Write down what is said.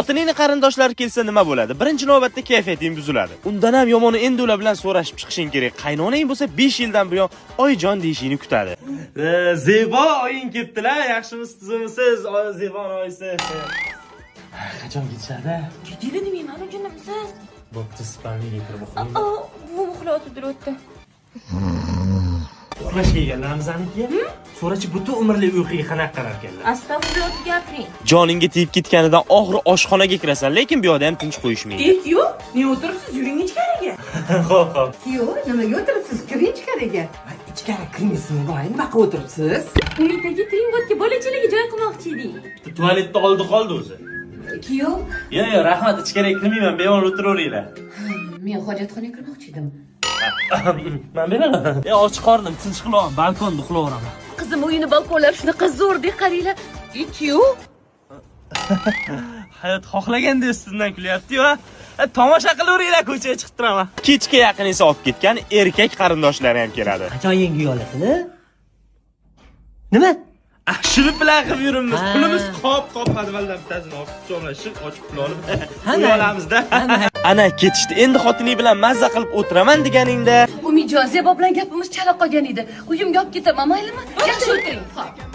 Xotiningning qarindoshlari kelsa nima bo'ladi? Birinchi navbatda kayfiyating buziladi. Undan ham yomoni endi ular bilan so'rashib chiqishing kerak. Qaynonang bo'lsa 5 yildan buyon oyijon deyishingni kutadi. Zebo oying kelibdilar. Yaxshimisiz, tuzimisiz? Zebo oyisi. Qachon ketishadi? Ketaylik demayman, o'rganimsiz. Bo'pti, spalniga kirib uxlayman. Bu uxlayotdi o'tdi. Uxlash kelganlarimizaniki. So'rachi butun umrlik uyquga qanaqa qarar ekanlar. Astag'firullah, gapiring. Joningga tegib ketganidan oxiri oshxonaga kirasan, lekin bu yoqda ham tinch qo'yishmaydi. Yo'q, ne o'tiribsiz? Yuring ichkariga. Xo'p. Yo'q, nimaga o'tiribsiz? Kiring ichkariga. Ichkari kiringizmi? Voy, nima qilib o'tiribsiz? Umidagi Trinbotga bolachalarga joy qilmoqchi edik. Tualetda qoldi o'zi. Kuyov? Yo'q, rahmat, ichkariga kirmayman, bemalol o'tiraveringlar. Men hojatxonaga kirmoqchi edim. Men beraman. Ochiq qornim, tinch qilaman, balkonda uxlayveraman. Qizim o'yini balkonlar shunaqa zo'rdek qaranglar. Kuyov? Hayot xohlaganda ustidan kulyapti-yu. Tomosha qilaveringlar, ko'chaga chiqib turaman. Kechga yaqin esa olib ketgan erkak qarindoshlari ham keladi. Qachon yengi olasini? Nima? Shuni bilan qilib yuribmiz. Pulimiz qop hadvaldan bittasini olib joylashib, ochib pul olib uy olamizda. Ana ketishdi. Endi xotining bilan mazza qilib o'tiraman deganingda. Umidjon, Zebo bilan gapimiz chala qolgan edi. Uyimga olib ketaman, maylimi? Yaxshi o'tiring. Xo'p.